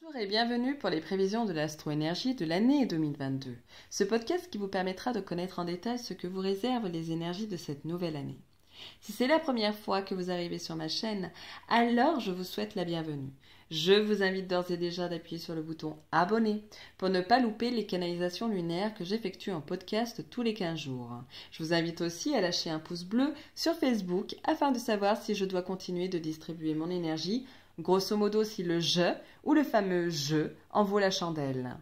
Bonjour et bienvenue pour les prévisions de l'astro-énergie de l'année 2022. Ce podcast qui vous permettra de connaître en détail ce que vous réservent les énergies de cette nouvelle année. Si c'est la première fois que vous arrivez sur ma chaîne, alors je vous souhaite la bienvenue. Je vous invite d'ores et déjà d'appuyer sur le bouton abonner pour ne pas louper les canalisations lunaires que j'effectue en podcast tous les 15 jours. Je vous invite aussi à lâcher un pouce bleu sur Facebook afin de savoir si je dois continuer de distribuer mon énergie, grosso modo si le je ou le fameux je en vaut la chandelle.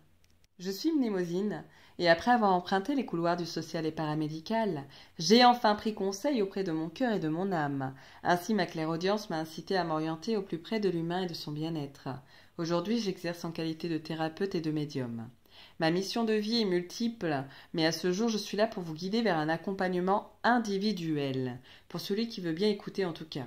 Je suis Mnémosine et après avoir emprunté les couloirs du social et paramédical, j'ai enfin pris conseil auprès de mon cœur et de mon âme. Ainsi ma clairaudience m'a incité à m'orienter au plus près de l'humain et de son bien-être. Aujourd'hui, j'exerce en qualité de thérapeute et de médium. Ma mission de vie est multiple, mais à ce jour, je suis là pour vous guider vers un accompagnement individuel, pour celui qui veut bien écouter en tout cas.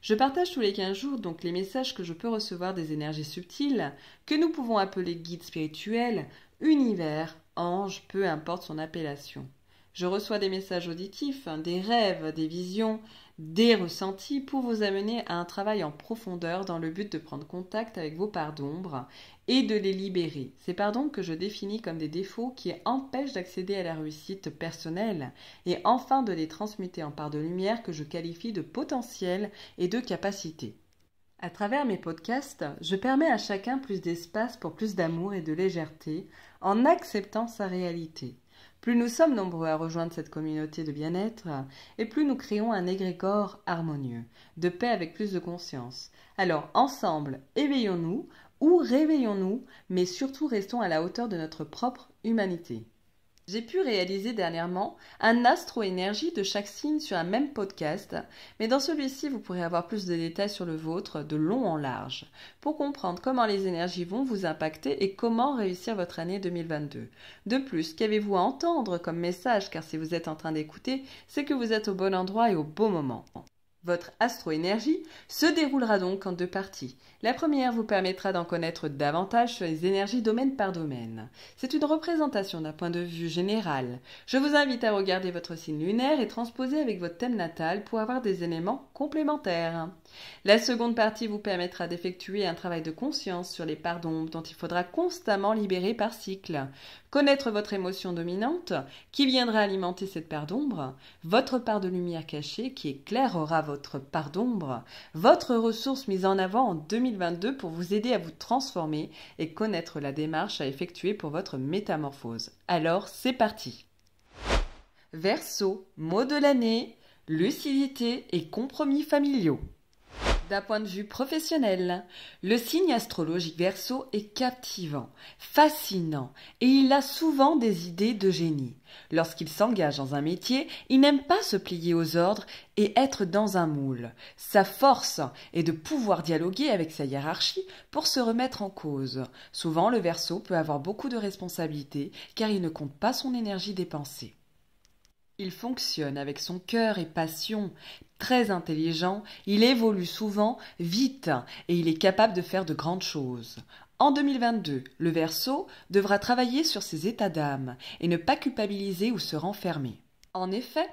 Je partage tous les 15 jours donc les messages que je peux recevoir des énergies subtiles, que nous pouvons appeler guides spirituels, univers, anges, peu importe son appellation. Je reçois des messages auditifs, des rêves, des visions, des ressentis pour vous amener à un travail en profondeur dans le but de prendre contact avec vos parts d'ombre et de les libérer. Ces parts d'ombre que je définis comme des défauts qui empêchent d'accéder à la réussite personnelle et enfin de les transmuter en parts de lumière que je qualifie de potentiel et de capacité. À travers mes podcasts, je permets à chacun plus d'espace pour plus d'amour et de légèreté en acceptant sa réalité. Plus nous sommes nombreux à rejoindre cette communauté de bien-être, et plus nous créons un égrégore harmonieux, de paix avec plus de conscience. Alors, ensemble, éveillons-nous ou réveillons-nous, mais surtout restons à la hauteur de notre propre humanité. J'ai pu réaliser dernièrement un astro-énergie de chaque signe sur un même podcast, mais dans celui-ci, vous pourrez avoir plus de détails sur le vôtre, de long en large, pour comprendre comment les énergies vont vous impacter et comment réussir votre année 2022. De plus, qu'avez-vous à entendre comme message, car si vous êtes en train d'écouter, c'est que vous êtes au bon endroit et au bon moment. Votre astro-énergie se déroulera donc en deux parties. La première vous permettra d'en connaître davantage sur les énergies domaine par domaine. C'est une représentation d'un point de vue général. Je vous invite à regarder votre signe lunaire et transposer avec votre thème natal pour avoir des éléments complémentaires. La seconde partie vous permettra d'effectuer un travail de conscience sur les parts d'ombre dont il faudra constamment libérer par cycle. Connaître votre émotion dominante qui viendra alimenter cette part d'ombre, votre part de lumière cachée qui éclairera votre part d'ombre, votre ressource mise en avant en 2022 pour vous aider à vous transformer et connaître la démarche à effectuer pour votre métamorphose. Alors, c'est parti. Verseau, mot de l'année, lucidité et compromis familiaux. D'un point de vue professionnel, le signe astrologique Verseau est captivant, fascinant et il a souvent des idées de génie. Lorsqu'il s'engage dans un métier, il n'aime pas se plier aux ordres et être dans un moule. Sa force est de pouvoir dialoguer avec sa hiérarchie pour se remettre en cause. Souvent, le Verseau peut avoir beaucoup de responsabilités car il ne compte pas son énergie dépensée. Il fonctionne avec son cœur et passion. Très intelligent, il évolue souvent vite et il est capable de faire de grandes choses. En 2022, le Verseau devra travailler sur ses états d'âme et ne pas culpabiliser ou se renfermer. En effet,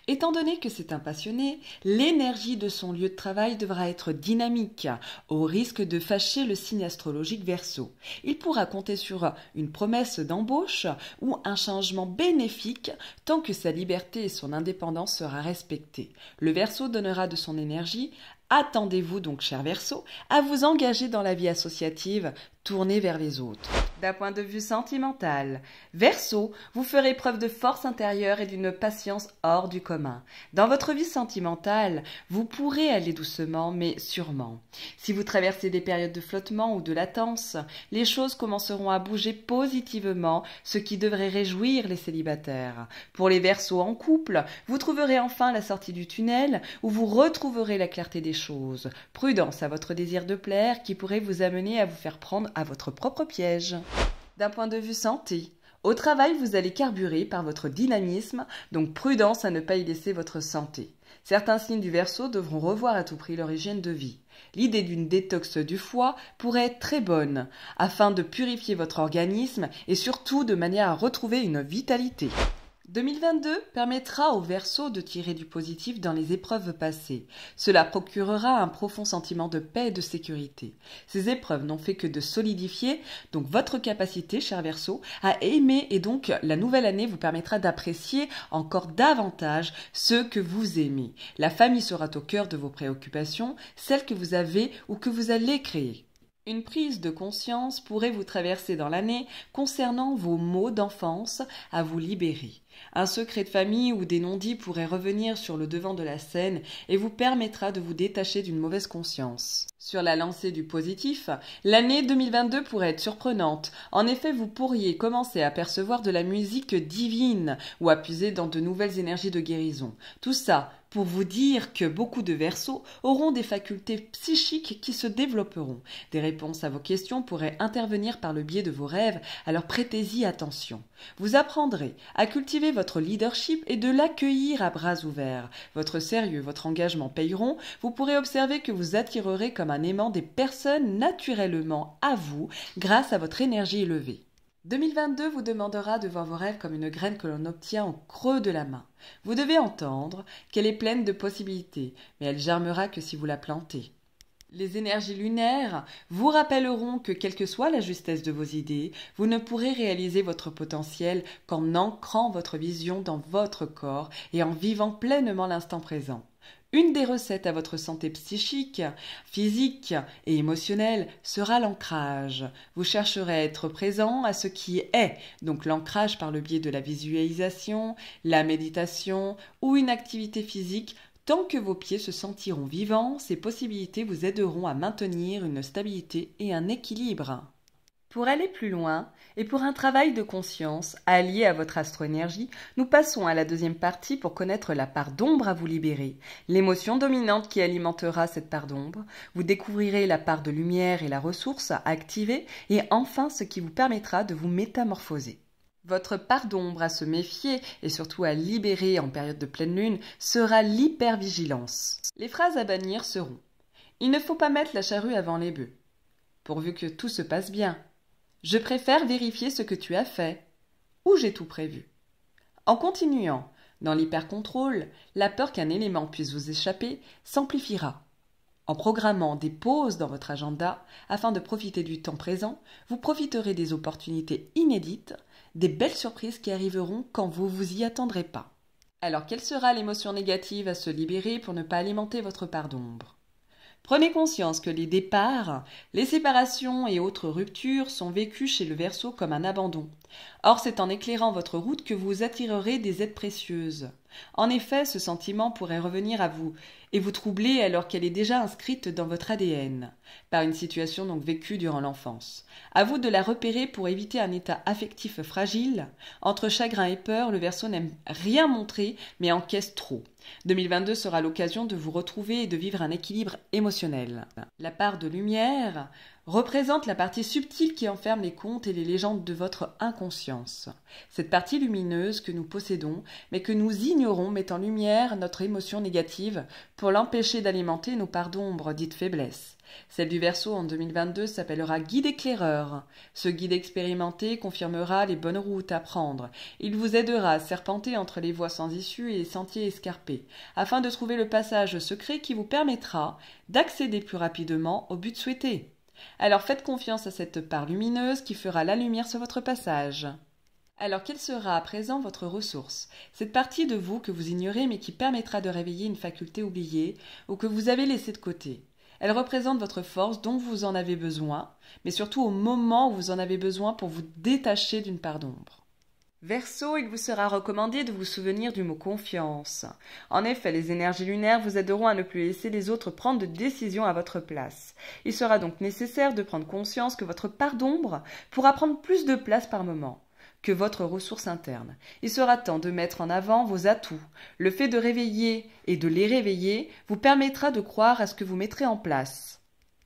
étant donné que c'est un passionné, l'énergie de son lieu de travail devra être dynamique, au risque de fâcher le signe astrologique Verseau. Il pourra compter sur une promesse d'embauche ou un changement bénéfique tant que sa liberté et son indépendance sera respectée. Le Verseau donnera de son énergie. Attendez-vous donc, cher Verseau, à vous engager dans la vie associative, tournée vers les autres. D'un point de vue sentimental, Verseau, vous ferez preuve de force intérieure et d'une patience hors du commun. Dans votre vie sentimentale, vous pourrez aller doucement mais sûrement. Si vous traversez des périodes de flottement ou de latence, les choses commenceront à bouger positivement, ce qui devrait réjouir les célibataires. Pour les Verseaux en couple, vous trouverez enfin la sortie du tunnel où vous retrouverez la clarté des choses. Prudence à votre désir de plaire qui pourrait vous amener à vous faire prendre à votre propre piège. D'un point de vue santé, au travail, vous allez carburer par votre dynamisme, donc prudence à ne pas y laisser votre santé. Certains signes du Verseau devront revoir à tout prix leur hygiène de vie. L'idée d'une détox du foie pourrait être très bonne, afin de purifier votre organisme et surtout de manière à retrouver une vitalité. 2022 permettra aux Verseaux de tirer du positif dans les épreuves passées. Cela procurera un profond sentiment de paix et de sécurité. Ces épreuves n'ont fait que de solidifier donc votre capacité, cher Verseau, à aimer, et donc la nouvelle année vous permettra d'apprécier encore davantage ce que vous aimez. La famille sera au cœur de vos préoccupations, celles que vous avez ou que vous allez créer. Une prise de conscience pourrait vous traverser dans l'année concernant vos maux d'enfance à vous libérer. Un secret de famille ou des non-dits pourrait revenir sur le devant de la scène et vous permettra de vous détacher d'une mauvaise conscience. Sur la lancée du positif, l'année 2022 pourrait être surprenante. En effet, vous pourriez commencer à percevoir de la musique divine ou à puiser dans de nouvelles énergies de guérison. Tout ça pour vous dire que beaucoup de Verseaux auront des facultés psychiques qui se développeront. Des réponses à vos questions pourraient intervenir par le biais de vos rêves, alors prêtez-y attention. Vous apprendrez à cultiver votre leadership et de l'accueillir à bras ouverts. Votre sérieux, votre engagement payeront. Vous pourrez observer que vous attirerez comme un aimant des personnes naturellement à vous grâce à votre énergie élevée. 2022 vous demandera de voir vos rêves comme une graine que l'on obtient au creux de la main. Vous devez entendre qu'elle est pleine de possibilités, mais elle germera que si vous la plantez. Les énergies lunaires vous rappelleront que quelle que soit la justesse de vos idées, vous ne pourrez réaliser votre potentiel qu'en ancrant votre vision dans votre corps et en vivant pleinement l'instant présent. Une des recettes à votre santé psychique, physique et émotionnelle sera l'ancrage. Vous chercherez à être présent à ce qui est, donc l'ancrage par le biais de la visualisation, la méditation ou une activité physique. Tant que vos pieds se sentiront vivants, ces possibilités vous aideront à maintenir une stabilité et un équilibre. Pour aller plus loin, et pour un travail de conscience allié à votre astro-énergie, nous passons à la deuxième partie pour connaître la part d'ombre à vous libérer, l'émotion dominante qui alimentera cette part d'ombre. Vous découvrirez la part de lumière et la ressource à activer, et enfin ce qui vous permettra de vous métamorphoser. Votre part d'ombre à se méfier et surtout à libérer en période de pleine lune sera l'hypervigilance. Les phrases à bannir seront: il ne faut pas mettre la charrue avant les bœufs, pourvu que tout se passe bien. Je préfère vérifier ce que tu as fait, ou j'ai tout prévu. En continuant dans l'hypercontrôle, la peur qu'un élément puisse vous échapper s'amplifiera. En programmant des pauses dans votre agenda afin de profiter du temps présent, vous profiterez des opportunités inédites, des belles surprises qui arriveront quand vous vous y attendrez pas. Alors, quelle sera l'émotion négative à se libérer pour ne pas alimenter votre part d'ombre ? Prenez conscience que les départs, les séparations et autres ruptures sont vécus chez le Verseau comme un abandon. Or, c'est en éclairant votre route que vous attirerez des aides précieuses. En effet, ce sentiment pourrait revenir à vous et vous troubler alors qu'elle est déjà inscrite dans votre ADN, par une situation donc vécue durant l'enfance. À vous de la repérer pour éviter un état affectif fragile. Entre chagrin et peur, le Verseau n'aime rien montrer mais encaisse trop. 2022 sera l'occasion de vous retrouver et de vivre un équilibre émotionnel. La part de lumière représente la partie subtile qui enferme les contes et les légendes de votre inconscience. Cette partie lumineuse que nous possédons, mais que nous ignorons, met en lumière notre émotion négative pour l'empêcher d'alimenter nos parts d'ombre dites faiblesses. Celle du Verseau en 2022 s'appellera guide éclaireur. Ce guide expérimenté confirmera les bonnes routes à prendre. Il vous aidera à serpenter entre les voies sans issue et les sentiers escarpés, afin de trouver le passage secret qui vous permettra d'accéder plus rapidement au but souhaité. Alors faites confiance à cette part lumineuse qui fera la lumière sur votre passage. Alors quelle sera à présent votre ressource? Cette partie de vous que vous ignorez mais qui permettra de réveiller une faculté oubliée ou que vous avez laissée de côté. Elle représente votre force dont vous en avez besoin, mais surtout au moment où vous en avez besoin pour vous détacher d'une part d'ombre. Verseau, il vous sera recommandé de vous souvenir du mot confiance. En effet, les énergies lunaires vous aideront à ne plus laisser les autres prendre de décisions à votre place. Il sera donc nécessaire de prendre conscience que votre part d'ombre pourra prendre plus de place par moment que votre ressource interne. Il sera temps de mettre en avant vos atouts. Le fait de réveiller et de les réveiller vous permettra de croire à ce que vous mettrez en place.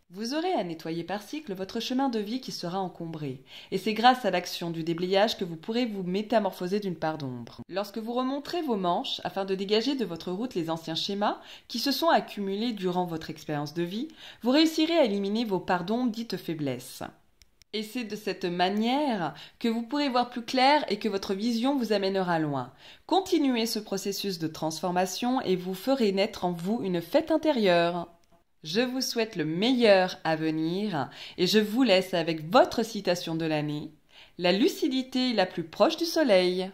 Vous aurez à nettoyer par cycle votre chemin de vie qui sera encombré, et c'est grâce à l'action du déblayage que vous pourrez vous métamorphoser d'une part d'ombre. Lorsque vous remonterez vos manches afin de dégager de votre route les anciens schémas qui se sont accumulés durant votre expérience de vie, vous réussirez à éliminer vos parts d'ombre dites faiblesses. Et c'est de cette manière que vous pourrez voir plus clair et que votre vision vous amènera loin. Continuez ce processus de transformation et vous ferez naître en vous une fête intérieure. Je vous souhaite le meilleur à venir et je vous laisse avec votre citation de l'année. La lucidité est la plus proche du soleil.